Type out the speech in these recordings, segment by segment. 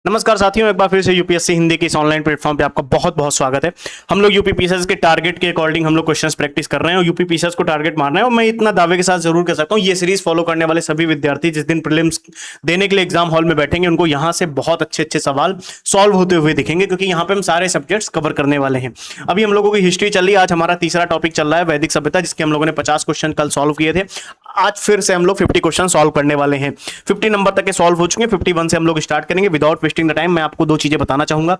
नमस्कार साथियों, एक बार फिर से यूपीएससी हिंदी के इस ऑनलाइन प्लेटफॉर्म पे आपका बहुत बहुत स्वागत है। हम लोग यूपी पीसीएस के टारगेट के अकॉर्डिंग हम लोग क्वेश्चंस प्रैक्टिस कर रहे हैं और यूपी पीसीएस को टारगेट मारना है। और मैं इतना दावे के साथ जरूर कह सकता हूं, ये सीरीज फॉलो करने वाले सभी विद्यार्थी जिस दिन प्रीलिम्स देने के लिए एग्जाम हॉल में बैठेंगे उनको यहाँ से बहुत अच्छे अच्छे सवाल सॉल्व होते हुए दिखेंगे, क्योंकि यहाँ पे हम सारे सब्जेक्ट्स कवर करने वाले हैं। अभी हम लोगों की हिस्ट्री चल रही है, आज हमारा तीसरा टॉपिक चल रहा है वैदिक सभ्यता, जिसके हम लोगों ने 50 क्वेश्चन कल सॉल्व किए थे। आज फिर से हम लोग 50 क्वेश्चन सॉल्व करने वाले हैं। 50 नंबर तक के सॉल्व हो चुके हैं, 51 से हम लोग स्टार्ट करेंगे। विदाउट वेस्टिंग द टाइम मैं आपको दो चीजें बताना चाहूंगा।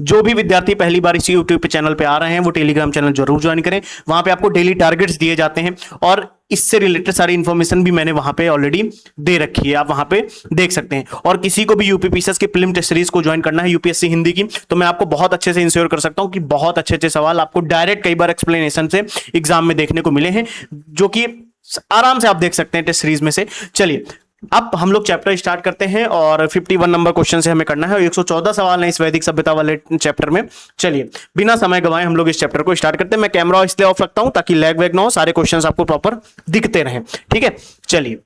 जो भी विद्यार्थी पहली बार इसी यूट्यूब पे चैनल पे आ रहे हैं वो टेलीग्राम चैनल जरूर ज्वाइन करें। वहां पे आपको डेली टारगेट्स दिए जाते हैं और इससे रिलेटेड सारी इंफॉर्मेशन भी मैंने वहां पे ऑलरेडी दे रखी है, आप वहां पे देख सकते हैं। और किसी को भी यूपी पीसीएस की प्रीलिम टेस्ट सीरीज को ज्वाइन करना है यूपीएससी हिंदी की, तो मैं आपको बहुत अच्छे से इंश्योर कर सकता हूं कि बहुत अच्छे अच्छे सवाल आपको डायरेक्ट कई बार एक्सप्लेनेशन से एग्जाम में देखने को मिले हैं, जो कि आराम से आप देख सकते हैं टेस्ट सीरीज में से। चलिए अब हम लोग चैप्टर स्टार्ट करते हैं और 51 नंबर क्वेश्चन से हमें करना है और 114 सवाल है इस वैदिक सभ्यता वाले चैप्टर में। चलिए बिना समय गवाए हम लोग इस चैप्टर को स्टार्ट करते हैं। मैं कैमरा इसलिए ऑफ रखता हूं ताकि लैग वैग ना हो, सारे क्वेश्चंस आपको प्रॉपर दिखते रहें। ठीक है, चलिए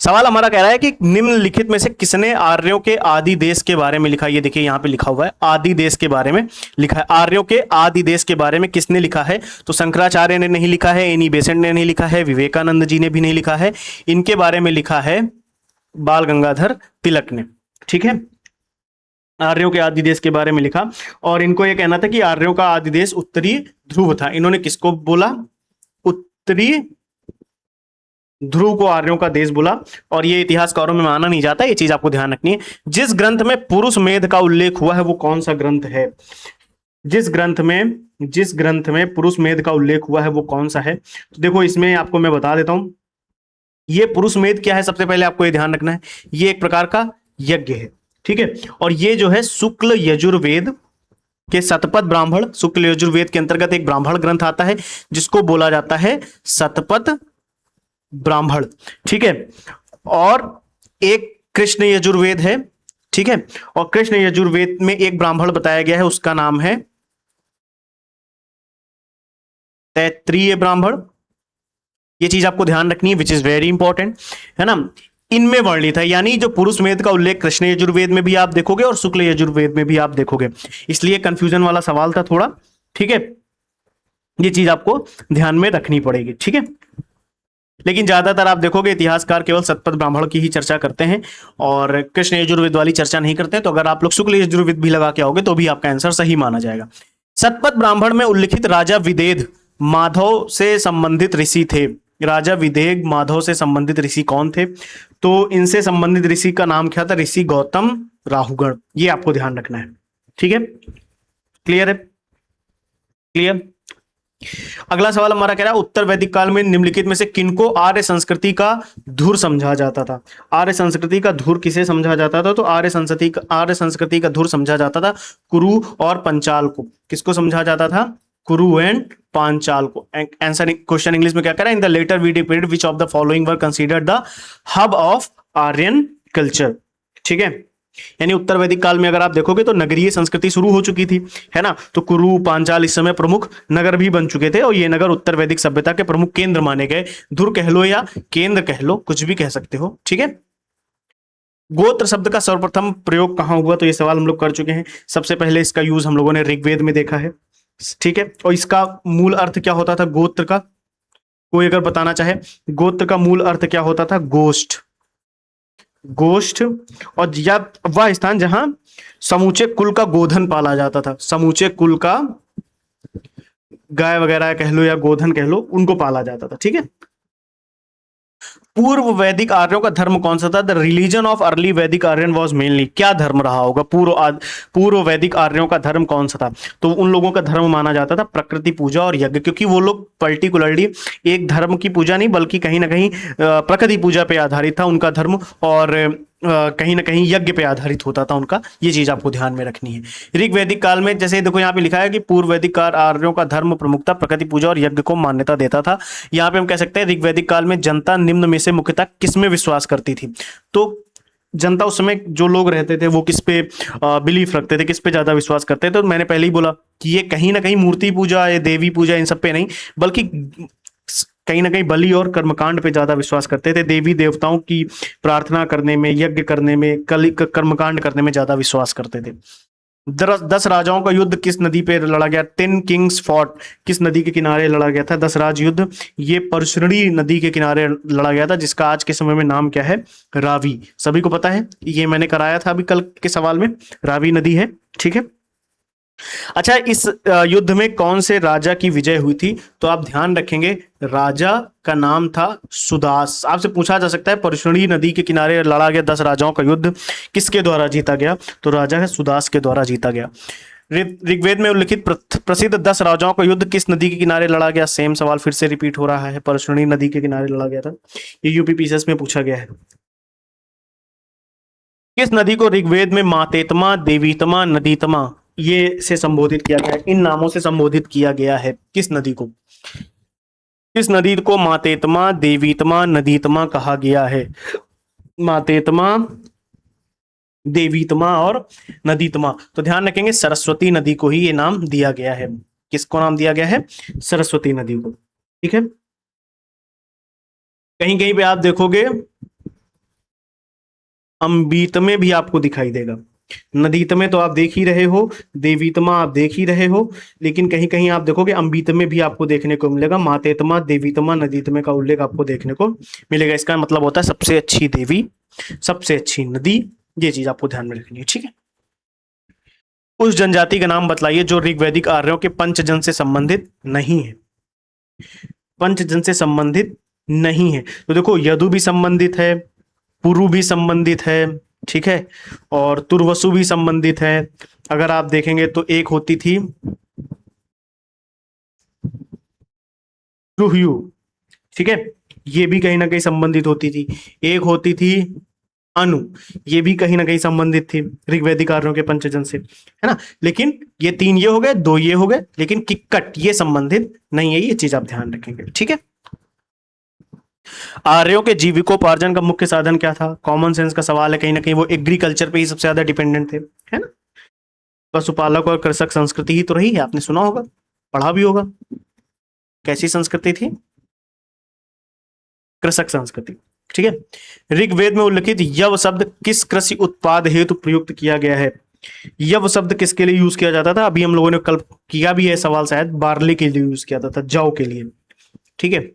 सवाल हमारा कह रहा है कि निम्नलिखित में से किसने आर्यों के आदि देश के बारे में लिखा। ये देखिए यहां पे लिखा हुआ है आदि देश के बारे में लिखा है। आर्यों के आदि देश के बारे में किसने लिखा है? तो शंकराचार्य ने नहीं लिखा है, एनी बेसेंट ने नहीं लिखा है, विवेकानंद जी ने भी नहीं लिखा है। इनके बारे में लिखा है बाल गंगाधर तिलक ने। ठीक है, आर्यों के आदि देश के बारे में लिखा और इनको यह कहना था कि आर्यों का आदि देश उत्तरी ध्रुव था। इन्होंने किसको बोला? उत्तरी ध्रुव को आर्यों का देश बोला। और ये इतिहासकारों में माना नहीं जाता, ये चीज आपको ध्यान रखनी है। जिस ग्रंथ में पुरुष मेध का उल्लेख हुआ है वो कौन सा ग्रंथ है? जिस ग्रंथ में पुरुष मेध का उल्लेख हुआ है वो कौन सा है? तो देखो इसमें आपको मैं बता देता हूं, ये पुरुष मेध क्या है। सबसे पहले आपको ये ध्यान रखना है, ये एक प्रकार का यज्ञ है। ठीक है, और ये जो है शुक्ल यजुर्वेद के शतपथ ब्राह्मण, शुक्ल यजुर्वेद के अंतर्गत एक ब्राह्मण ग्रंथ आता है जिसको बोला जाता है शतपथ ब्राह्मण। ठीक है, और एक कृष्ण यजुर्वेद है। ठीक है, और कृष्ण यजुर्वेद में एक ब्राह्मण बताया गया है, उसका नाम है तैत्रीय ब्राह्मण। ये चीज आपको ध्यान रखनी है, विच इज वेरी इंपॉर्टेंट, है ना। इनमें वर्णित है, यानी जो पुरुष मेध का उल्लेख कृष्ण यजुर्वेद में भी आप देखोगे और शुक्ल यजुर्वेद में भी आप देखोगे, इसलिए कंफ्यूजन वाला सवाल था थोड़ा। ठीक है, ये चीज आपको ध्यान में रखनी पड़ेगी। ठीक है, लेकिन ज्यादातर आप देखोगे इतिहासकार केवल शतपथ ब्राह्मण की ही चर्चा करते हैं और कृष्ण यजुर्वेद वाली चर्चा नहीं करते हैं। तो अगर आप लोग शुक्ल यजुर्वेद भी लगा के आओगे तो भी आपका आंसर सही माना जाएगा। शतपथ ब्राह्मण में उल्लिखित राजा विदेह माधव से संबंधित ऋषि थे। राजा विदेह माधव से संबंधित ऋषि कौन थे? तो इनसे संबंधित ऋषि का नाम क्या था? ऋषि गौतम राहुगण। ये आपको ध्यान रखना है। ठीक है, क्लियर है? क्लियर। अगला सवाल हमारा कह रहा है उत्तर वैदिक काल में निम्नलिखित में से किनको आर्य संस्कृति का धुर समझा जाता था? आर्य संस्कृति का धुर किसे समझा जाता था? तो आर्य संस्कृति का धुर समझा जाता था कुरु और पंचाल को। किसको समझा जाता था? कुरु एंड पांचाल को। आंसर क्वेश्चन इंग्लिश में क्या कह रहा है? In the later Vedic period which of the following were considered the hub of Aryan culture. ठीक है, यानी उत्तर वैदिक काल में अगर आप देखोगे तो नगरीय संस्कृति शुरू हो चुकी थी, है ना। तो कुरु पांचाल इस समय प्रमुख नगर भी बन चुके थे और ये नगर उत्तर वैदिक सभ्यता के प्रमुख केंद्र माने गए। धुर कह लो या केंद्र कह लो, कुछ भी कह सकते हो। ठीक है, गोत्र शब्द का सर्वप्रथम प्रयोग कहां हुआ? तो ये सवाल हम लोग कर चुके हैं। सबसे पहले इसका यूज हम लोगों ने ऋग्वेद में देखा है। ठीक है, और इसका मूल अर्थ क्या होता था गोत्र का? कोई अगर बताना चाहे, गोत्र का मूल अर्थ क्या होता था? गोष्ठ। और या वह स्थान जहां समूचे कुल का गोधन पाला जाता था। समूचे कुल का गाय वगैरह कह लो या गोधन कह लो, उनको पाला जाता था। ठीक है, पूर्व वैदिक आर्यों का धर्म कौन सा था? द रिलीजन ऑफ अर्ली वैदिक आर्यन वॉज मेनली। क्या धर्म रहा होगा पूर्व वैदिक आर्यों का धर्म कौन सा था? तो उन लोगों का धर्म माना जाता था प्रकृति पूजा और यज्ञ, क्योंकि वो लोग पर्टिकुलरली एक धर्म की पूजा नहीं बल्कि कहीं ना कहीं प्रकृति पूजा पे आधारित था उनका धर्म, और कहीं ना कहीं यज्ञ पे आधारित होता था उनका। ये चीज आपको ध्यान में रखनी है। ऋग वैदिक काल में जैसे देखो यहाँ पे लिखा है कि पूर्व वैदिक काल आर्यों का धर्म प्रमुखता प्रकृति पूजा और यज्ञ को मान्यता देता था। यहाँ पे हम कह सकते हैं ऋग वैदिक काल में जनता निम्न में से मुख्यतः किसमें विश्वास करती थी? तो जनता उस समय जो लोग रहते थे वो किस पे बिलीफ रखते थे, किस पे ज्यादा विश्वास करते थे? तो मैंने पहले ही बोला कि ये कहीं ना कहीं मूर्ति पूजा या देवी पूजा इन सब पे नहीं, बल्कि कहीं ना कहीं बलि और कर्मकांड पे ज्यादा विश्वास करते थे, देवी देवताओं की प्रार्थना करने में, यज्ञ करने में, कर्मकांड करने में ज्यादा विश्वास करते थे। 10 राजाओं का युद्ध किस नदी पे लड़ा गया? 10 किंग्स फॉट, किस नदी के किनारे लड़ा गया था 10 राज युद्ध? ये परशुणी नदी के किनारे लड़ा गया था, जिसका आज के समय में नाम क्या है? रावी। सभी को पता है, ये मैंने कराया था अभी कल के सवाल में, रावी नदी है। ठीक है। अच्छा, इस युद्ध में कौन से राजा की विजय हुई थी? तो आप ध्यान रखेंगे, राजा का नाम था सुदास। आपसे पूछा जा सकता है परशुणी नदी के किनारे लड़ा गया 10 राजाओं का युद्ध किसके द्वारा जीता गया? तो राजा है सुदास के द्वारा जीता गया। ऋग्वेद में उल्लिखित प्रसिद्ध 10 राजाओं का युद्ध किस नदी के किनारे लड़ा गया? सेम सवाल फिर से रिपीट हो रहा है, परशुणी नदी के किनारे लड़ा गया था। ये यूपीपीसीएस में पूछा गया है। किस नदी को ऋग्वेद में मातेतमा, देवीतमा, नदीतमा ये से संबोधित किया गया है? इन नामों से संबोधित किया गया है किस नदी को? किस नदी को मातेतमा, देवीतमा, नदीतमा कहा गया है? मातेतमा, देवीतमा और नदीतमा। तो ध्यान रखेंगे, सरस्वती नदी को ही ये नाम दिया गया है। किसको नाम दिया गया है? सरस्वती नदी को। ठीक है। कहीं कहीं पे आप देखोगे अम्बितमे भी आपको दिखाई देगा। नदीतमे तो आप देख ही रहे हो, देवीतमा आप देख ही रहे हो, लेकिन कहीं कहीं आप देखोगे अम्बितमे भी आपको देखने को मिलेगा। मातेतमा, देवीतमा, नदीतमे का उल्लेख आपको देखने को मिलेगा। इसका मतलब होता है सबसे अच्छी देवी, सबसे अच्छी नदी। ये चीज आपको ध्यान में रखनी है। ठीक है। उस जनजाति का नाम बतलाइए जो ऋग्वैदिक आर्यों के पंचजन से संबंधित नहीं है। पंचजन से संबंधित नहीं है तो देखो, यदु भी संबंधित है, पुरु भी संबंधित है, ठीक है, और तुर्वसु भी संबंधित है। अगर आप देखेंगे तो एक होती थी रुह्यू, ठीक है, ये भी कहीं ना कहीं संबंधित होती थी। एक होती थी अनु, ये भी कहीं ना कहीं संबंधित थी ऋग्वैदिक आर्यों के पंचजन से, है ना। लेकिन ये 3 ये हो गए, 2 ये हो गए, लेकिन किक्कट ये संबंधित नहीं है। ये चीज आप ध्यान रखेंगे। ठीक है। आर्यों के जीविकोपार्जन का मुख्य साधन क्या था? कॉमन सेंस का सवाल है, कहीं ना कहीं वो एग्रीकल्चर पे ही सबसे ज्यादा डिपेंडेंट थे, है ना। पशुपालक और कृषक संस्कृति ही तो रही है, आपने सुना होगा, पढ़ा भी होगा। कैसी संस्कृति थी? कृषक संस्कृति। ठीक है। ऋग्वेद में उल्लिखित यव शब्द किस कृषि उत्पाद हेतु प्रयुक्त किया गया है? यव शब्द किसके लिए यूज किया जाता था? अभी हम लोगों ने कल किया भी है सवाल, शायद बार्ली के लिए यूज किया जाता था, जौ के लिए। ठीक है।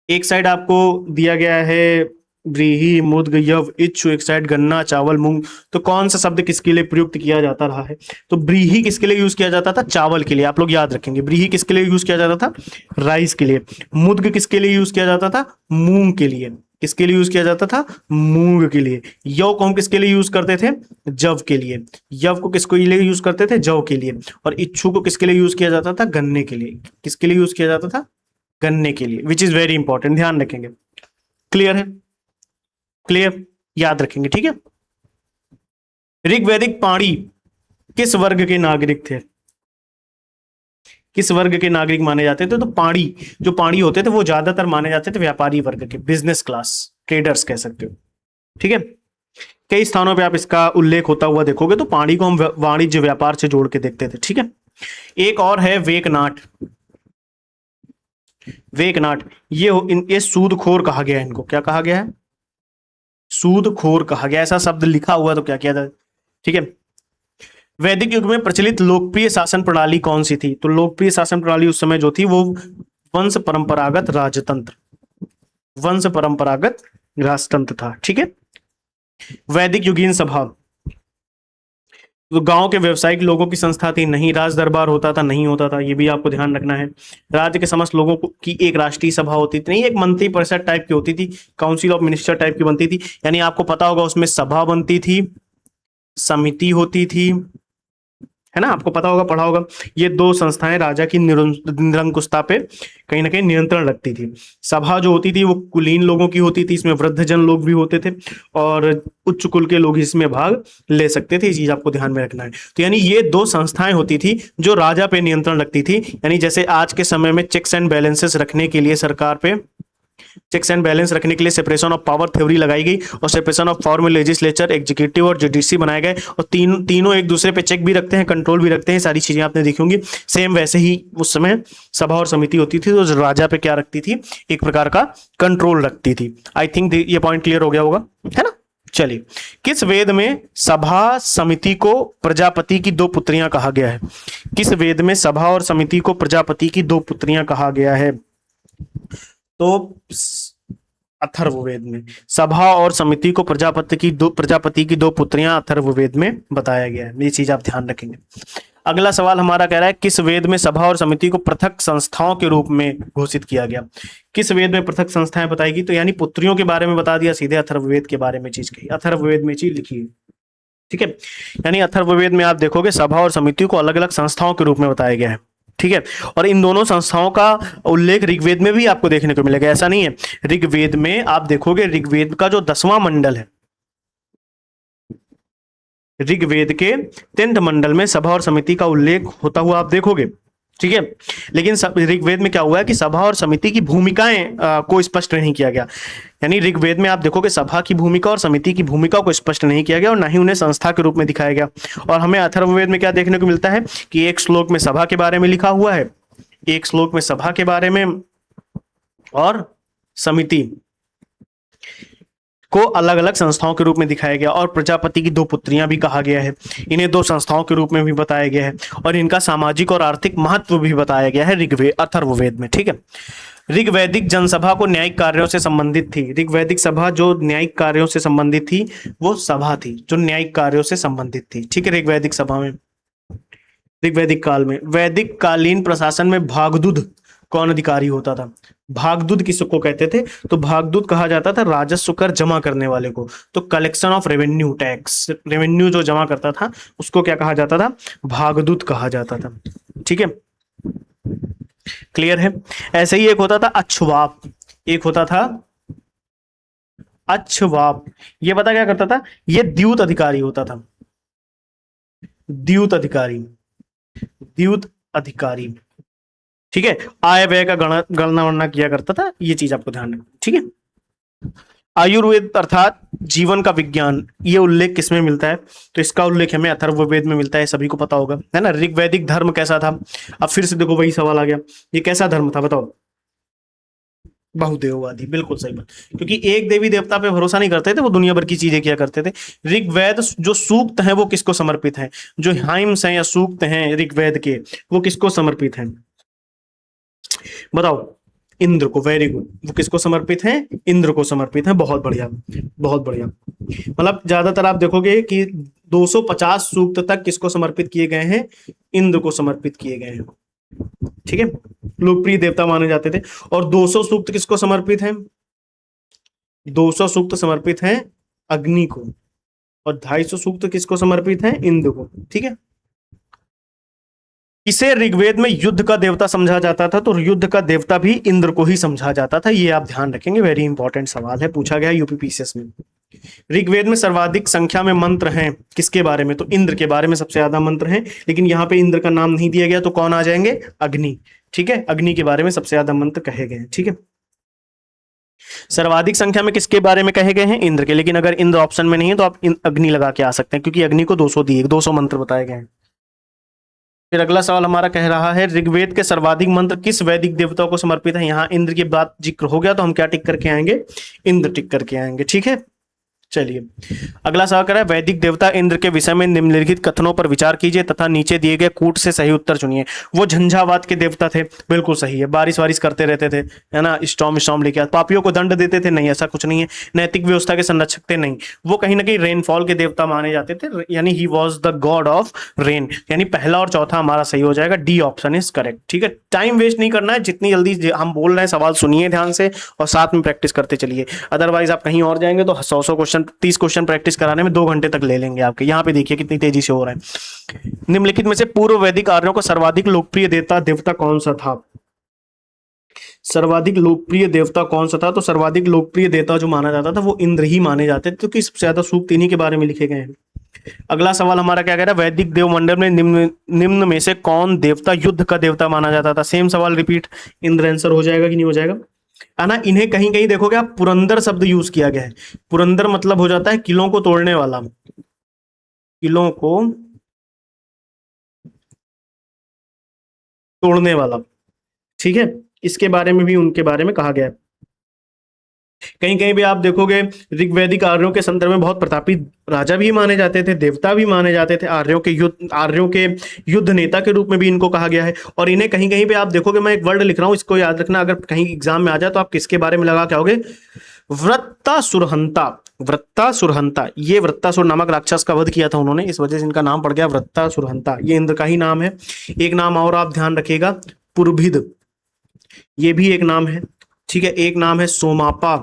एक साइड आपको दिया गया है व्रीहि, मुद्ग, यव, इच्छु, एक साइड गन्ना, चावल, मूंग। तो कौन सा शब्द किसके लिए प्रयुक्त किया जाता रहा है? तो व्रीहि किसके लिए यूज किया जाता था? चावल के लिए। आप लोग याद रखेंगे, व्रीहि किसके लिए यूज किया जाता था? राइस के लिए। मुद्ग किसके लिए यूज किया जाता था? मूंग के लिए। किसके लिए यूज किया जाता था? मूंग के लिए। यव को हम किसके लिए यूज करते थे? जव के लिए। यव को किसके लिए यूज करते थे? जव के लिए। और इच्छु को किसके लिए यूज किया जाता था? गन्ने के लिए। किसके लिए यूज किया जाता था? गन्ने के लिए, विच इज वेरी इंपॉर्टेंट, ध्यान रखेंगे। क्लियर है? क्लियर, याद रखेंगे। ठीक है। ऋग्वैदिक पाणी किस वर्ग के नागरिक थे? किस वर्ग के नागरिक माने जाते थे? तो पाणी, जो पाणी होते थे वो ज्यादातर माने जाते थे व्यापारी वर्ग के, बिजनेस क्लास, ट्रेडर्स कह सकते हो। ठीक है। कई स्थानों पे आप इसका उल्लेख होता हुआ देखोगे, तो पाणी को हम वाणिज्य व्यापार से जोड़ के देखते थे। ठीक है। एक और है वेकनाट। वेकनाट, ये सूदखोर कहा गया है। इनको क्या कहा गया है? सूदखोर कहा गया। ऐसा शब्द लिखा हुआ तो क्या किया जाए? ठीक है। वैदिक युग में प्रचलित लोकप्रिय शासन प्रणाली कौन सी थी? तो लोकप्रिय शासन प्रणाली उस समय जो थी वो वंश परंपरागत राजतंत्र, वंश परंपरागत राजतंत्र था। ठीक है। वैदिक युगीन सभा, तो गांव के व्यवसायिक लोगों की संस्था थी, नहीं राज दरबार होता था, नहीं होता था, ये भी आपको ध्यान रखना है। राज्य के समस्त लोगों की एक राष्ट्रीय सभा होती थी, नहीं एक मंत्री परिषद टाइप की होती थी, काउंसिल ऑफ मिनिस्टर टाइप की बनती थी। यानी आपको पता होगा उसमें सभा बनती थी, समिति होती थी, है ना, आपको पता होगा, पढ़ा होगा। ये 2 संस्थाएं राजा की निरंकुशता पे कहीं ना कहीं नियंत्रण रखती थी। सभा जो होती थी वो कुलीन लोगों की होती थी, इसमें वृद्धजन लोग भी होते थे और उच्च कुल के लोग इसमें भाग ले सकते थे। ये चीज आपको ध्यान में रखना है। तो यानी ये 2 संस्थाएं होती थी जो राजा पे नियंत्रण रखती थी। यानी जैसे आज के समय में चेक्स एंड बैलेंसेस रखने के लिए सरकार पे चेक्स एंड बैलेंस रखने के लिए सेपरेशन ऑफ पावर थ्योरी लगाई गई और सेपरेशन ऑफ पावर में लेजिस्लेचर, एग्जीक्यूटिव और जुडिशरी बनाए गए और तीनों एक दूसरे पे चेक भी रखते हैं, कंट्रोल भी रखते हैं। सारी चीजें आपने देखी होंगी। सेम वैसे ही उस समय सभा और समिति होती थी, तो राजा पे क्या रखती थी, एक प्रकार का कंट्रोल रखती थी। आई थिंक ये पॉइंट क्लियर हो गया होगा, है ना। चलिए, किस वेद में सभा समिति को प्रजापति की दो पुत्रियां कहा गया है? किस वेद में सभा और समिति को प्रजापति की दो पुत्रियां कहा गया है? तो अथर्ववेद में सभा और समिति को प्रजापति की दो पुत्रियां अथर्ववेद में बताया गया है। ये चीज आप ध्यान रखेंगे। अगला सवाल हमारा कह रहा है, किस वेद में सभा और समिति को पृथक संस्थाओं के रूप में घोषित किया गया? किस वेद में पृथक संस्थाएं बताएगी? तो यानी पुत्रियों के बारे में बता दिया, सीधे अथर्ववेद के बारे में चीज कही, अथर्ववेद में चीज लिखी है, ठीक है। यानी अथर्ववेद में आप देखोगे सभा और समिति को अलग अलग संस्थाओं के रूप में बताया गया है, ठीक है। और इन दोनों संस्थाओं का उल्लेख ऋग्वेद में भी आपको देखने को मिलेगा, ऐसा नहीं है। ऋग्वेद में आप देखोगे, ऋग्वेद का जो 10वां मंडल है, ऋग्वेद के 10th मंडल में सभा और समिति का उल्लेख होता हुआ आप देखोगे, ठीक है। लेकिन ऋग्वेद में क्या हुआ है कि सभा और समिति की भूमिकाएं को स्पष्ट नहीं किया गया। यानी ऋग्वेद में आप देखोगे सभा की भूमिका और समिति की भूमिका को स्पष्ट नहीं किया गया और ना ही उन्हें संस्था के रूप में दिखाया गया। और हमें अथर्ववेद में क्या देखने को मिलता है कि एक श्लोक में सभा के बारे में लिखा हुआ है, एक श्लोक में सभा के बारे में और समिति को अलग अलग संस्थाओं के रूप में दिखाया गया। और प्रजापति की दो पुत्रियां भी कहा गया है, इन्हें दो संस्थाओं के रूप में भी बताया गया है और इनका सामाजिक और आर्थिक महत्व भी बताया गया है ऋग्वेद अथर्ववेद में, ठीक है। ऋग्वैदिक जनसभा को न्यायिक कार्यों से संबंधित थी। ऋग्वैदिक सभा जो न्यायिक कार्यों से संबंधित थी, वो सभा थी जो न्यायिक कार्यों से संबंधित थी, ठीक है। ऋग्वैदिक सभा में, ऋग्वैदिक काल में, वैदिक कालीन प्रशासन में भागदूत कौन अधिकारी होता था? भागदूत किसको कहते थे? तो भागदूत कहा जाता था राजस्व कर जमा करने वाले को। तो collection of revenue, tax revenue जो जमा करता था उसको क्या कहा जाता था? भागदूत कहा जाता था, ठीक है। क्लियर है। ऐसे ही एक होता था अच्छवाप, एक होता था अच्छवाप। ये पता क्या करता था? ये द्यूत अधिकारी होता था, द्यूत अधिकारी, द्यूत अधिकारी, ठीक है। आय व्यय का गणना वणना किया करता था, ये चीज आपको ध्यान रखना, ठीक है। आयुर्वेद अर्थात जीवन का विज्ञान, ये उल्लेख किसमें मिलता है? तो इसका उल्लेख हमें अथर्ववेद में मिलता है, सभी को पता होगा, है ना। ऋग्वैदिक धर्म कैसा था? अब फिर से देखो वही सवाल आ गया, ये कैसा धर्म था बताओ? बहुदेववादी, बिल्कुल सही बात। क्योंकि एक देवी देवता पे भरोसा नहीं करते थे, वो दुनिया भर की चीजें किया करते थे। ऋग्वेद जो सूक्त हैं वो किसको समर्पित हैं? जो हाइम्स हैं या सूक्त हैं ऋग्वेद के, वो किसको समर्पित हैं बताओ? इंद्र को। Very good. वो किसको समर्पित हैं? इंद्र को समर्पित हैं। बहुत बढ़िया, बहुत बढ़िया। मतलब ज्यादातर आप देखोगे कि 250 सूक्त तक किसको समर्पित किए गए हैं? इंद्र को समर्पित किए गए हैं, ठीक है। लोकप्रिय देवता माने जाते थे। और 200 सूक्त किसको समर्पित हैं? 200 सूक्त समर्पित हैं अग्नि को और 250 सूक्त किसको समर्पित हैं? इंद्र को, ठीक है। इसे ऋग्वेद में युद्ध का देवता समझा जाता था, तो युद्ध का देवता भी इंद्र को ही समझा जाता था। ये आप ध्यान रखेंगे, वेरी इंपॉर्टेंट सवाल है, पूछा गया यूपीपीसीएस में। ऋग्वेद में सर्वाधिक संख्या में मंत्र हैं किसके बारे में? तो इंद्र के बारे में सबसे ज्यादा मंत्र हैं, लेकिन यहाँ पे इंद्र का नाम नहीं दिया गया, तो कौन आ जाएंगे? अग्नि, ठीक है। अग्नि के बारे में सबसे ज्यादा मंत्र कहे गए हैं, ठीक है। सर्वाधिक संख्या में किसके बारे में कहे गए हैं? इंद्र के। लेकिन अगर इंद्र ऑप्शन में नहीं है तो आप अग्नि लगा के आ सकते हैं, क्योंकि अग्नि को 200 मंत्र बताए गए हैं। फिर अगला सवाल हमारा कह रहा है, ऋग्वेद के सर्वाधिक मंत्र किस वैदिक देवता को समर्पित है? यहाँ इंद्र की बात जिक्र हो गया, तो हम क्या टिक करके आएंगे? इंद्र टिक करके आएंगे, ठीक है। चलिए, अगला सवाल कह रहा है, वैदिक देवता इंद्र के विषय में निम्नलिखित कथनों पर विचार कीजिए तथा नीचे दिए गए कूट से सही उत्तर चुनिए। वो झंझावात के देवता थे, बिल्कुल सही है। बारिश वारिश करते रहते थे, है ना। स्टॉर्म लेके आते, पापियों को दंड देते थे, नहीं ऐसा कुछ नहीं है। नैतिक व्यवस्था के संरक्षक थे, नहीं। वो कहीं ना कहीं रेनफॉल के देवता माने जाते थे, यानी he was the God of rain. यानी पहला और चौथा हमारा सही हो जाएगा, डी ऑप्शन इज करेक्ट, ठीक है। टाइम वेस्ट नहीं करना है, जितनी जल्दी हम बोल रहे हैं सवाल सुनिए ध्यान से और साथ में प्रैक्टिस करते चलिए। अदरवाइज आप कहीं और जाएंगे तो 100 क्वेश्चन 30 क्वेश्चन प्रैक्टिस कराने में 2 घंटे तक ले लेंगे आपके। यहाँ पे देखिए कितनी तेजी से हो रहा है। निम्नलिखित में से पूर्व वैदिक आर्यों को सर्वाधिक लोकप्रिय देवता कौन सा था? सर्वाधिक लोकप्रिय देवता कौन सा था? तो सर्वाधिक लोकप्रिय देवता जो माना जाता था वो इंद्र ही माने जाते थे, क्योंकि सबसे ज्यादा सूक्त इन्हीं के बारे में लिखे गए हैं। अगला सवाल हमारा क्या कह रहा है, वैदिक देवमंडल में निम्न में से कौन देवता युद्ध का देवता माना जाता था? सेम सवाल रिपीट, इंद्र आंसर हो जाएगा कि नहीं हो जाएगा? है ना। इन्हें कहीं कहीं देखोगे आप पुरंदर शब्द यूज किया गया है। पुरंदर मतलब हो जाता है किलों को तोड़ने वाला, किलों को तोड़ने वाला। ठीक है, इसके बारे में भी उनके बारे में कहा गया है। कहीं कहीं भी आप देखोगे ऋग्वैदिक आर्यों के संदर्भ में बहुत प्रतापी राजा भी माने जाते थे, देवता भी माने जाते थे, आर्यों के युद्ध नेता के रूप में भी इनको कहा गया है। और इन्हें कहीं कहीं पे आप देखोगे, मैं एक वर्ड लिख रहा हूं, इसको याद रखना, अगर कहीं एग्जाम में आ जाए तो आप किसके बारे में लगा के आओगे, वृत्तासुरहंता। वृत्तासुरहंता, ये वृत्तासुर नामक राक्षस का वध किया था उन्होंने, इस वजह से इनका नाम पड़ गया वृत्तासुरहंता। ये इंद्र का ही नाम है। एक नाम और आप ध्यान रखिएगा, पुरभिद, ये भी एक नाम है। ठीक है, एक नाम है सोमापा।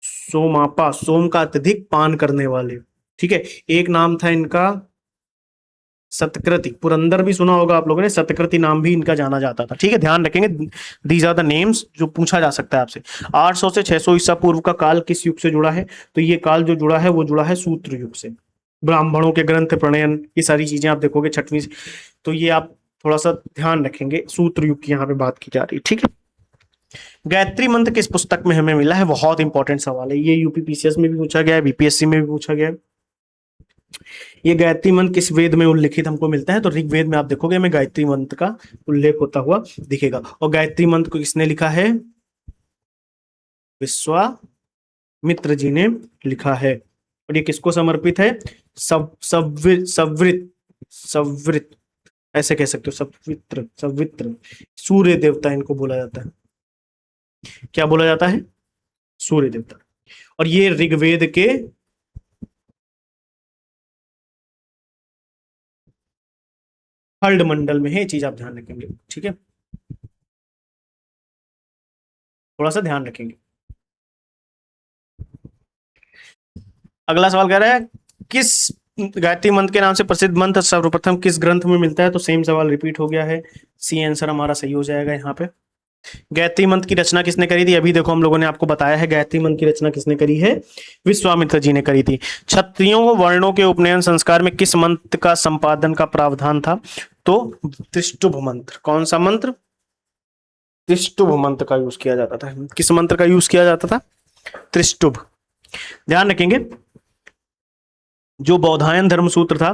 सोमापा, सोम का अत्यधिक पान करने वाले। ठीक है, एक नाम था इनका सतकृति। पुरंदर भी सुना होगा आप लोगों ने, सतकृति नाम भी इनका जाना जाता था। ठीक है, ध्यान रखेंगे, दीज आर द नेम्स जो पूछा जा सकता है आपसे। 800 से 600 ईसा पूर्व का काल किस युग से जुड़ा है? तो ये काल जो जुड़ा है वो जुड़ा है सूत्र युग से। ब्राह्मणों के ग्रंथ प्रणयन, ये सारी चीजें आप देखोगे छठवीं से, तो ये आप थोड़ा सा ध्यान रखेंगे, सूत्र युग की यहाँ पे बात की जा रही है। ठीक है, गायत्री मंत्र किस पुस्तक में हमें मिला है? बहुत इंपॉर्टेंट सवाल है ये, यूपी पीसीएस में भी पूछा गया है, बीपीएससी में भी पूछा गया है। ये गायत्री मंत्र किस वेद में उल्लिखित हमको मिलता है? तो ऋग्वेद में आप देखोगे हमें गायत्री मंत्र का उल्लेख होता हुआ दिखेगा। और गायत्री मंत्र को किसने लिखा है? विश्वामित्र जी ने लिखा है। और ये किसको समर्पित है? सव्वित, सव्वित ऐसे कह सकते हो, सवित्र, सवित्र, सूर्य देवता इनको बोला जाता है। क्या बोला जाता है? सूर्य देवता। और ये ऋग्वेद के थर्ड मंडल में है, ये चीज आप ध्यान रखेंगे। ठीक है, थोड़ा सा ध्यान रखेंगे। अगला सवाल कह रहा है किस गायत्री मंत्र के नाम से प्रसिद्ध मंत्र सर्वप्रथम किस ग्रंथ में मिलता है? तो सेम सवाल रिपीट हो गया है, सी आंसर हमारा सही हो जाएगा यहाँ पे। गायत्री मंत्र की रचना किसने करी थी? अभी देखो हम लोगों ने आपको बताया है, गायत्री मंत्र की रचना किसने करी है? विश्वामित्र जी ने करी थी। क्षत्रियों वर्णों के उपनयन संस्कार में किस मंत्र का संपादन का प्रावधान था? तो त्रिष्टुभ मंत्र। कौन सा मंत्र? त्रिष्टुभ मंत्र का यूज किया जाता था। किस मंत्र का यूज किया जाता था? त्रिष्टुभ। ध्यान रखेंगे, जो बौधायन धर्म सूत्र था,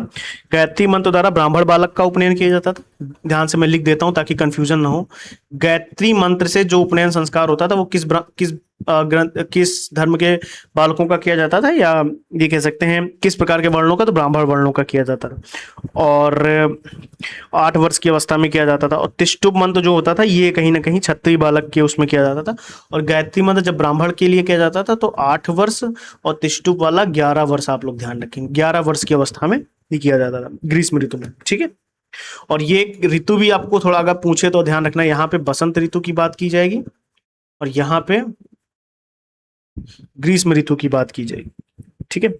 गायत्री मंत्र द्वारा ब्राह्मण बालक का उपनयन किया जाता था। ध्यान से मैं लिख देता हूं ताकि कंफ्यूजन ना हो। गायत्री मंत्र से जो उपनयन संस्कार होता था वो किस धर्म के बालकों का किया जाता था, या ये कह सकते हैं किस प्रकार के वर्णों का? तो ब्राह्मण वर्णों का किया जाता था। और 8 वर्ष की अवस्था में किया जाता था। और तिष्टुप मंत्र जो होता था ये कहीं ना कहीं क्षत्रिय बालक के उसमें किया जाता था। और गायत्री मंत्र जब ब्राह्मण के लिए किया जाता था तो 8 वर्ष, और तिष्टुप वाला 11 वर्ष। आप लोग ध्यान रखेंगे, 11 वर्ष की अवस्था में ये किया जाता था, ग्रीष्म ऋतु में। ठीक है, और ये ऋतु भी आपको थोड़ा अगर पूछे तो ध्यान रखना, यहाँ पे बसंत ऋतु की बात की जाएगी और यहाँ पे ग्रीष्म ऋतु की बात की जाएगी। ठीक है,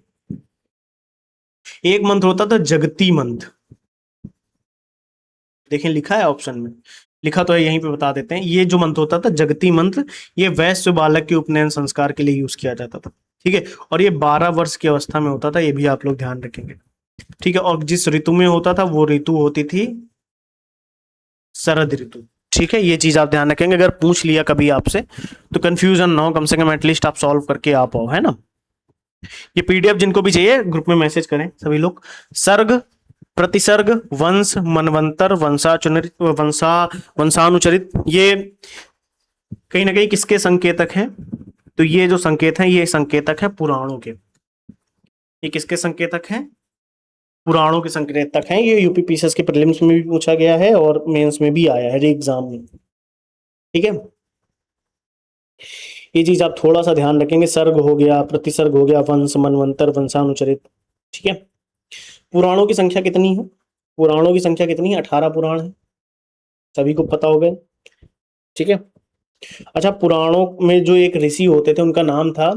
एक मंत्र होता था जगती मंत्र। देखें लिखा है ऑप्शन में, लिखा तो है यहीं पे बता देते हैं। ये जो मंत्र होता था जगती मंत्र, ये वैश्य बालक के उपनयन संस्कार के लिए यूज किया जाता था। ठीक है, और ये 12 वर्ष की अवस्था में होता था, ये भी आप लोग ध्यान रखेंगे। ठीक है, और जिस ऋतु में होता था वो ऋतु होती थी शरद ऋतु। ठीक है, ये चीज आप ध्यान रखेंगे, अगर पूछ लिया कभी आपसे तो कंफ्यूजन ना हो, कम से कम एटलीस्ट आप सॉल्व करके आ पाओ, है ना। ये पीडीएफ जिनको भी चाहिए ग्रुप में मैसेज करें सभी लोग। सर्ग, प्रतिसर्ग, वंश, मनवंतर, वंशानुचरित, ये कहीं ना कहीं किसके संकेतक हैं? तो ये जो संकेत हैं ये संकेतक है पुराणों के। ये किसके संकेतक हैं? पुराणों के संकेतक हैं। ये यूपी पीसीएस के प्रीलिम्स में भी पूछा गया है और मेंस में भी आया है एग्जाम में। ठीक है, ये चीज आप थोड़ा सा ध्यान रखेंगे। सर्ग हो गया, प्रतिसर्ग हो गया, वंश, मनवंतर, वंशानुचरित। ठीक है, पुराणों की संख्या कितनी है? पुराणों की संख्या कितनी है? 18 पुराण है, सभी को पता होगा। ठीक है, अच्छा, पुराणों में जो एक ऋषि होते थे उनका नाम था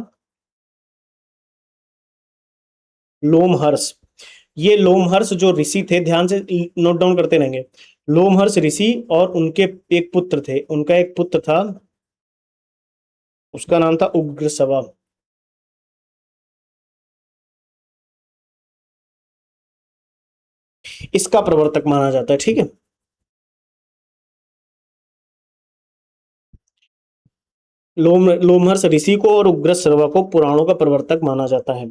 लोमहर्ष। ये लोमहर्ष जो ऋषि थे, ध्यान से नोट डाउन करते रहेंगे। लोमहर्ष ऋषि और उनके एक पुत्र थे, उनका एक पुत्र था, उसका नाम था उग्रसवा। इसका प्रवर्तक माना जाता है। ठीक है, लोमहर्ष ऋषि को और उग्र श्रवा को पुराणों का प्रवर्तक माना जाता है।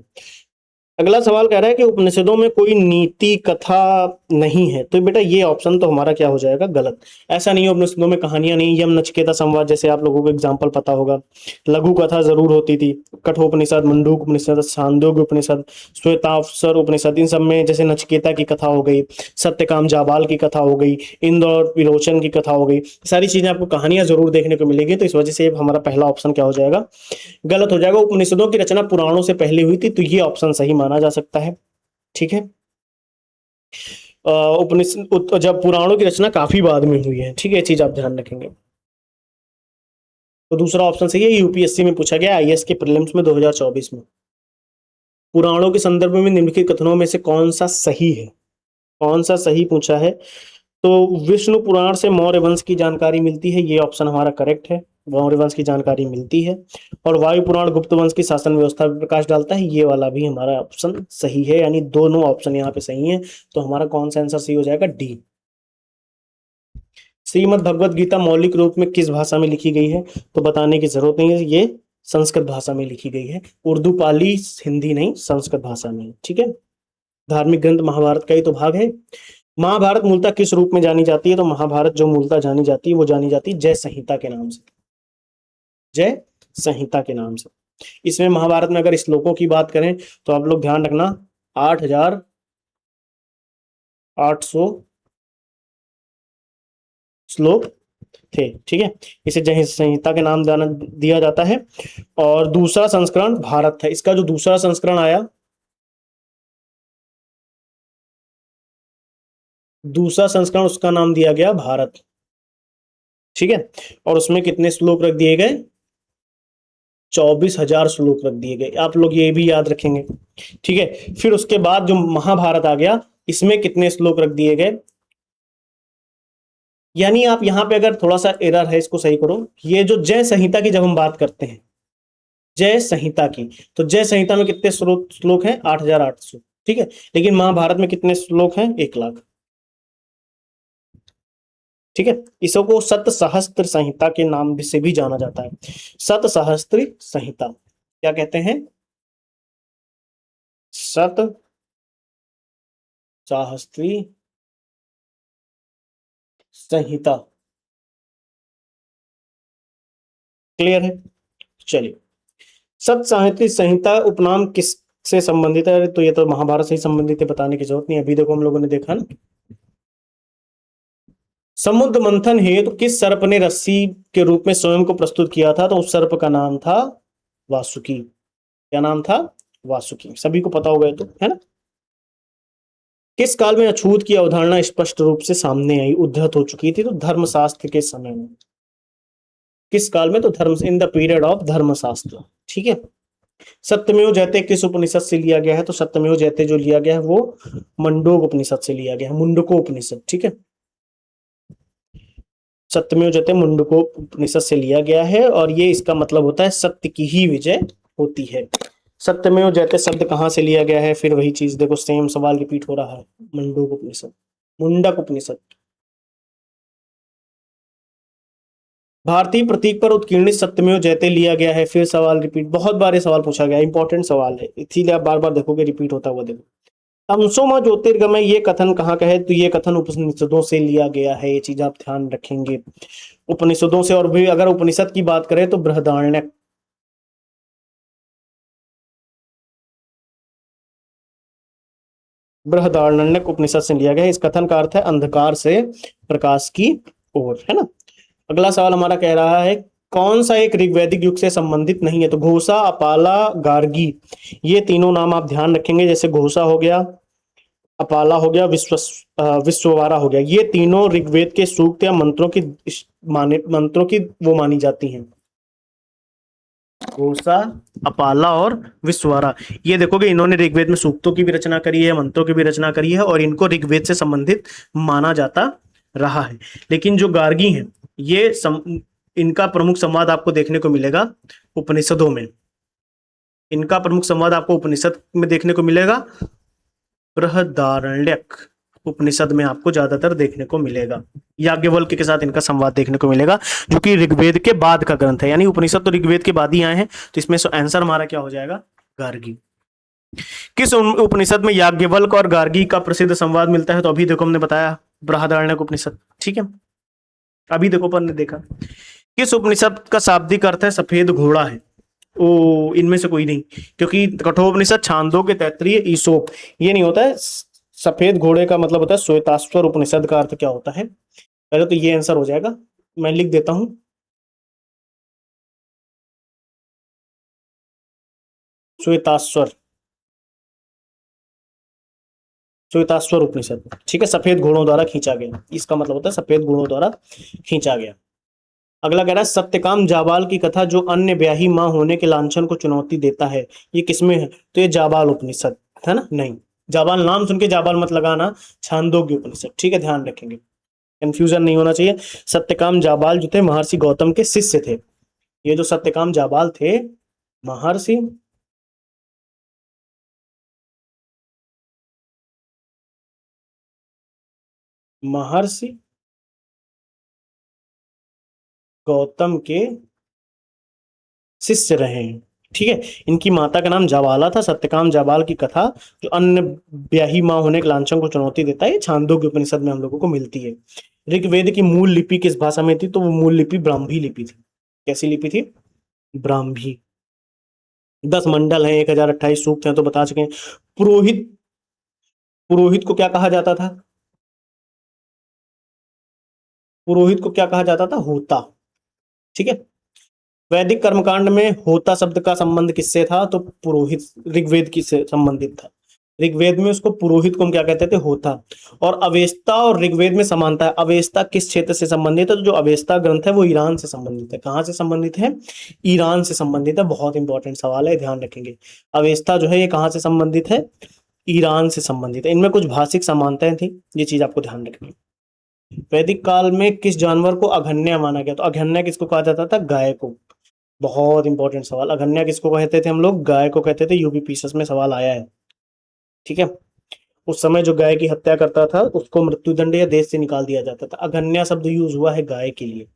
अगला सवाल कह रहा है कि उपनिषदों में कोई नीति कथा नहीं है, तो बेटा ये ऑप्शन तो हमारा क्या हो जाएगा, गलत। ऐसा नहीं है, उपनिषदों में कहानियां नहीं, यम नचिकेता संवाद जैसे आप लोगों को एग्जाम्पल पता होगा। लघु कथा जरूर होती थी, कठोपनिषद, मंडूक उपनिषद, छांदोग्य उपनिषद, श्वेताश्वर उपनिषद, इन सब में जैसे नचिकेता की कथा हो गई, सत्यकाम जाबाल की कथा हो गई, इंद्र और विरोचन की कथा हो गई, सारी चीजें आपको कहानियां जरूर देखने को मिलेगी। तो इस वजह से हमारा पहला ऑप्शन क्या हो जाएगा, गलत हो जाएगा। उपनिषदों की रचना पुराणों से पहले हुई थी, तो ये ऑप्शन सही माना जा सकता है। ठीक है, उपनिषद जब पुराणों की रचना काफी बाद में हुई है, ठीक है, ये चीज आप ध्यान रखेंगे। तो दूसरा ऑप्शन सही है, यूपीएससी में पूछा गया आईएएस के प्रीलिम्स में 2024 में। पुराणों के संदर्भ में निम्नलिखित कथनों में से कौन सा सही है, कौन सा सही पूछा है। तो विष्णु पुराण से मौर्य वंश की जानकारी मिलती है, ये ऑप्शन हमारा करेक्ट है, मौर्य वंश की जानकारी मिलती है। और वायु पुराण गुप्त वंश की शासन व्यवस्था पर प्रकाश डालता है, ये वाला भी हमारा ऑप्शन सही है, यानी दोनों ऑप्शन यहाँ पे सही है। तो हमारा कौन सा आंसर सही हो जाएगा, डी। श्रीमद् भगवत गीता मौलिक रूप में किस भाषा में लिखी गई है, तो बताने की जरूरत नहीं है, ये संस्कृत भाषा में लिखी गई है। उर्दू, पाली, हिंदी नहीं, संस्कृत भाषा में। ठीक है, धार्मिक ग्रंथ महाभारत का ही तो भाग है। महाभारत मूलतः किस रूप में जानी जाती है, तो महाभारत जो मूलतः जानी जाती है वो जानी जाती है जय संहिता के नाम से, जय संहिता के नाम से। इसमें महाभारत में अगर श्लोकों की बात करें तो आप लोग ध्यान रखना, 8,800 श्लोक थे। ठीक है, इसे जय संहिता के नाम दिया जाता है। और दूसरा संस्करण भारत है, इसका जो दूसरा संस्करण आया, दूसरा संस्करण उसका नाम दिया गया भारत। ठीक है, और उसमें कितने श्लोक रख दिए गए, 24,000 श्लोक रख दिए गए, आप लोग ये भी याद रखेंगे। ठीक है, फिर उसके बाद जो महाभारत आ गया, इसमें कितने श्लोक रख दिए गए, यानी आप यहां पे अगर थोड़ा सा एरर है इसको सही करो। ये जो जय संहिता की जब हम बात करते हैं, जय संहिता की, तो जय संहिता में कितने श्लोक हैं, 8,800। ठीक है, लेकिन महाभारत में कितने श्लोक हैं, 1,00,000। ठीक है, इसको सत सहस्त्र संहिता के नाम से भी जाना जाता है, सत सहस्त्र संहिता। क्या कहते हैं, सत सहस्त्री संहिता। क्लियर है, चलिए। सत साहित्य संहिता उपनाम किस से संबंधित है, तो ये तो महाभारत से ही संबंधित है, बताने की जरूरत नहीं। अभी देखो हम लोगों ने देखा ना, समुद्र मंथन हेतु किस सर्प ने रस्सी के रूप में स्वयं को प्रस्तुत किया था, तो उस सर्प का नाम था वासुकी। क्या नाम था, वासुकी, सभी को पता होगा तो, है ना। किस काल में अछूत की अवधारणा स्पष्ट रूप से सामने आई, उद्धत हो चुकी थी, तो धर्मशास्त्र के समय में। किस काल में, तो धर्म, इन द पीरियड ऑफ धर्मशास्त्र। ठीक है, सत्यमेव जयते किस उपनिषद से लिया गया है, तो सत्यमेव जयते जो लिया गया है वो मंडूक उपनिषद से लिया गया है, मुंडको उपनिषद। ठीक है, सत्यमेव जयते मुंडको उपनिषद से लिया गया है, और ये इसका मतलब होता है सत्य की ही विजय होती है। सत्यमेव जयते शब्द कहाँ से लिया गया है, फिर वही चीज देखो, सेम सवाल रिपीट हो रहा है, मंडूक उपनिषद, मुंडक उपनिषद। भारतीय प्रतीक पर उत्कीर्णित सत्यमेव जयते लिया गया है, फिर सवाल रिपीट, बहुत बार ये सवाल पूछा गया, इंपॉर्टेंट सवाल है, इसीलिए आप बार बार देखोगे रिपीट होता हुआ। देखो, तमसोमा ज्योतिर्गमय, ये कथन कहाँ का है, तो ये कथन उपनिषदों से लिया गया है, ये चीज आप ध्यान रखेंगे, उपनिषदों से। और भी अगर उपनिषद की बात करें तो बृहदारण्यक, बृहदारण्यक उपनिषद से लिया गया है। इस कथन का अर्थ है अंधकार से प्रकाश की ओर, है ना। अगला सवाल हमारा कह रहा है, कौन सा एक ऋग्वैदिक युग से संबंधित नहीं है, तो घोषा, अपाला, गार्गी, ये तीनों नाम आप ध्यान रखेंगे। जैसे घोषा हो गया, अपाला हो गया, विश्ववारा हो गया, ये तीनों ऋग्वेद के सूक्त या मंत्रों की वो मानी जाती हैं। घोषा, अपाला और विश्ववारा, ये देखोगे इन्होंने ऋग्वेद में सूक्तों की भी रचना करी है, मंत्रों की भी रचना करी है, और इनको ऋग्वेद से संबंधित माना जाता रहा है। लेकिन जो गार्गी हैं, ये इनका प्रमुख संवाद आपको देखने को मिलेगा उपनिषदों में। इनका प्रमुख संवाद आपको उपनिषद में देखने को मिलेगा, बृहदारण्यक। उपनिषद में आपको ज्यादातर देखने को मिलेगा। याज्ञवल्क्य के साथ इनका संवाद देखने को मिलेगा, जो कि ऋग्वेद के बाद का ग्रंथ है, यानी उपनिषद तो ऋग्वेद के बाद ही आए हैं, तो इसमें आंसर हमारा क्या हो जाएगा, गार्गी। किस उपनिषद में याज्ञवल्क्य और गार्गी का प्रसिद्ध संवाद मिलता है, तो अभी देखो हमने बताया बृहदारण्यक उपनिषद, ठीक है। अभी देखो अपन ने देखा किस उपनिषद का शाब्दिक अर्थ है सफेद घोड़ा है, ओ इनमें से कोई नहीं, क्योंकि कठोपनिषद, छांदोग्य, तैत्तिरीय, ईसोप, ये नहीं होता है। सफेद घोड़े का मतलब होता है श्वेताश्वर उपनिषद का अर्थ क्या होता है, पहले तो ये आंसर हो जाएगा, मैं लिख देता हूं, श्वेताश्वर, श्वेताश्वर उपनिषद, ठीक है, सफेद घोड़ों द्वारा खींचा गया, इसका मतलब होता है सफेद घोड़ों द्वारा खींचा गया। अगला कह रहा है सत्यकाम जाबाल की कथा जो अन्य ब्याही मां होने के लांछन को चुनौती देता है, ये किसमें है, तो ये जाबाल उपनिषद है ना, नहीं, जाबाल नाम सुन के जाबाल मत लगाना, छांदोग्य उपनिषद, ठीक है, ध्यान रखेंगे, कंफ्यूजन नहीं होना चाहिए। सत्यकाम जाबाल जो थे महर्षि गौतम के शिष्य थे, ये जो सत्यकाम जाबाल थे महर्षि महर्षि गौतम के शिष्य रहे हैं, ठीक है। इनकी माता का नाम जाबाला था। सत्यकाम जाबाल की कथा जो अन्य ब्याही मां होने के लांछन को चुनौती देता है, छांदोग्य उपनिषद में हम लोगों को मिलती है। ऋग्वेद की मूल लिपि किस भाषा में थी, तो वो मूल लिपि ब्राह्मी लिपि थी। कैसी लिपि थी, ब्राह्मी। 10 मंडल हैं, 1028 सूक्त हैं, तो बता चुके हैं। पुरोहित, पुरोहित को क्या कहा जाता था, पुरोहित को क्या कहा जाता था, होता, ठीक है। वैदिक कर्मकांड में होता शब्द का संबंध किससे था, तो पुरोहित, ऋग्वेद की से संबंधित था। ऋग्वेद में उसको पुरोहित को हम क्या कहते थे, होता। और अवेस्ता और ऋग्वेद में समानता है। अवेस्ता किस क्षेत्र से संबंधित है, तो जो अवेस्ता ग्रंथ है वो ईरान से संबंधित है। कहां से संबंधित है, ईरान से संबंधित है। बहुत इंपॉर्टेंट सवाल है, ध्यान रखेंगे। अवेस्ता जो है ये कहां से संबंधित है, ईरान से संबंधित है। इनमें कुछ भाषिक समानताएं थी, ये चीज आपको ध्यान रखनी है। वैदिक काल में किस जानवर को अघन्या माना गया, तो अघन्या किसको कहा जाता था, गाय को। बहुत इंपॉर्टेंट सवाल, अघन्या किसको कहते थे हम लोग, गाय को कहते थे। यूपीपीएसएस में सवाल आया है, ठीक है। उस समय जो गाय की हत्या करता था उसको मृत्युदंड या देश से निकाल दिया जाता था। अघन्या शब्द यूज हुआ है गाय के लिए।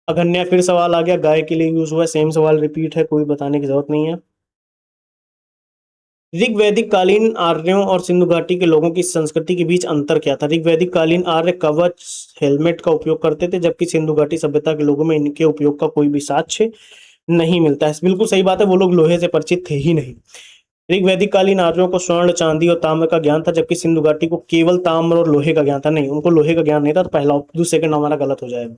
अघन्या, फिर सवाल आ गया, गाय के लिए यूज हुआ है, सेम सवाल रिपीट है, कोई बताने की जरूरत नहीं है। ऋग्वैदिक कालीन आर्यों और सिंधु घाटी के लोगों की संस्कृति के बीच अंतर क्या था। ऋग्वैदिक कालीन आर्य कवच, हेलमेट का उपयोग करते थे, जबकि सिंधु घाटी सभ्यता के लोगों में इनके उपयोग का कोई भी साक्ष्य नहीं मिलता है। बिल्कुल सही बात है, वो लोग लोहे से परिचित थे ही नहीं। ऋग्वैदिक कालीन आर्यों को स्वर्ण, चांदी और ताम्र का ज्ञान था, जबकि सिंधु घाटी को केवल ताम्र और लोहे का ज्ञान था। नहीं, उनको लोहे का ज्ञान नहीं था, तो पहला दूसरा सेकंड हमारा गलत हो जाएगा।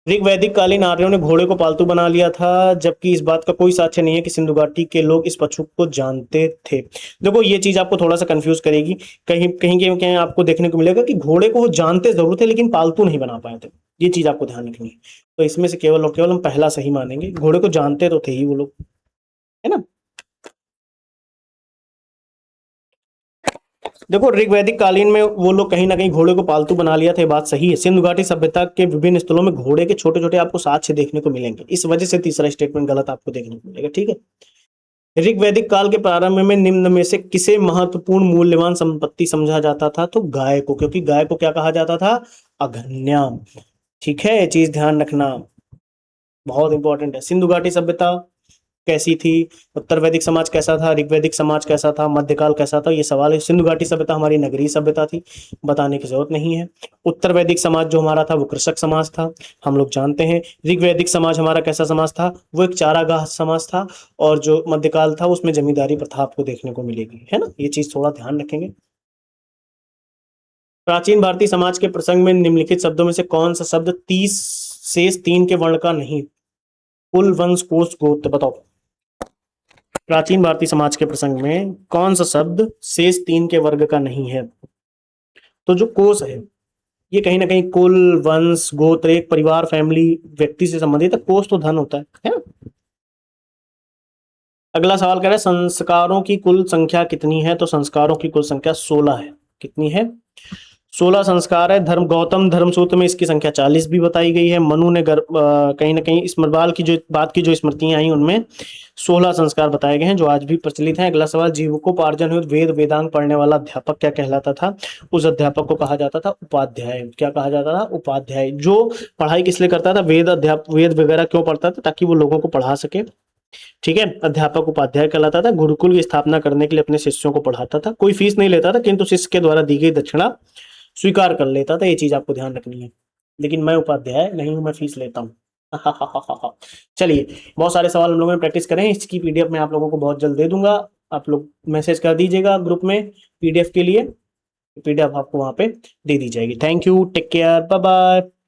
ऋग्वैदिक कालीन आर्यों ने घोड़े को पालतू बना लिया था, जबकि इस बात का कोई साक्ष्य नहीं है कि सिंधु घाटी के लोग इस पशु को जानते थे। देखो ये चीज आपको थोड़ा सा कंफ्यूज करेगी, कहीं कहीं कहीं आपको देखने को मिलेगा कि घोड़े को वो जानते जरूर थे लेकिन पालतू नहीं बना पाए थे। ये चीज आपको ध्यान रखनी है। तो इसमें से केवल और केवल हम पहला सही मानेंगे, घोड़े को जानते तो थे ही वो लोग, है ना। देखो ऋग्वैदिक कालीन में वो लोग कहीं ना कहीं घोड़े को पालतू बना लिया था, बात सही है। सिंधु घाटी सभ्यता के विभिन्न स्थलों में घोड़े के छोटे छोटे आपको साक्ष्य देखने को मिलेंगे, इस वजह से तीसरा स्टेटमेंट गलत आपको देखने को मिलेगा, ठीक है। ऋग्वैदिक काल के प्रारंभ में निम्न में से किसे महत्वपूर्ण मूल्यवान संपत्ति समझा जाता था, तो गाय को, क्योंकि गाय को क्या कहा जाता था, अघन्या, ठीक है। ये चीज ध्यान रखना, बहुत इंपॉर्टेंट है। सिंधु घाटी सभ्यता कैसी थी, उत्तर वैदिक समाज कैसा था, ऋग्वैदिक समाज कैसा था, मध्यकाल कैसा था, ये सवाल है। सिंधु घाटी सभ्यता हमारी नगरीय सभ्यता थी, बताने की जरूरत नहीं है। उत्तर वैदिक समाज जो हमारा था वो कृषक समाज था, हम लोग जानते हैं। ऋग्वैदिक समाज हमारा कैसा समाज था, वो एक चारागाह समाज था। और जो मध्यकाल था उसमें जमींदारी प्रथा आपको देखने को मिलेगी, है ना, ये चीज थोड़ा ध्यान रखेंगे। प्राचीन भारतीय समाज के प्रसंग में निम्नलिखित शब्दों में से कौन सा शब्द 30 शेष 3 के वर्ण का नहीं, कुल, वंश, कोश, गोत्र, बताओ। प्राचीन भारतीय समाज के प्रसंग में कौन सा शब्द शेष 3 के वर्ग का नहीं है, तो जो कोश है ये कहीं ना कहीं कुल, वंश, गोत्र, एक परिवार, फैमिली, व्यक्ति से संबंधित है। कोश तो धन होता है ना। अगला सवाल कह रहा है संस्कारों की कुल संख्या कितनी है, तो संस्कारों की कुल संख्या 16 है। कितनी है, 16 संस्कार है। धर्म गौतम धर्म सूत्र में इसकी संख्या 40 भी बताई गई है। मनु ने कहीं ना कहीं स्मृतबाल की जो बात की जो स्मृतियां आई उनमें 16 संस्कार बताए गए हैं जो आज भी प्रचलित हैं। अगला सवाल, जीविकोपार्जन हेतु वेद वेदांग पढ़ने वाला अध्यापक क्या कहलाता था? उस अध्यापक को कहा जाता था उपाध्याय। क्या कहा जाता था? उपाध्याय। जो पढ़ाई किस लिए करता था? वेद वगैरह क्यों पढ़ता था? ताकि वो लोगों को पढ़ा सके। ठीक है, अध्यापक उपाध्याय कहलाता था। गुरुकुल की स्थापना करने के लिए अपने शिष्यों को पढ़ाता था। कोई फीस नहीं लेता था, किंतु शिष्य के द्वारा दी गई दक्षिणा स्वीकार कर लेता था। ये चीज आपको ध्यान रखनी है। लेकिन मैं उपाध्याय नहीं हूं, मैं फीस लेता हूँ। चलिए, बहुत सारे सवाल हम लोगों ने प्रैक्टिस करें। इसकी पीडीएफ मैं आप लोगों को बहुत जल्द दे दूंगा। आप लोग मैसेज कर दीजिएगा ग्रुप में पीडीएफ के लिए। पीडीएफ आपको वहां पे दे दी जाएगी। Thank you, take care, bye bye.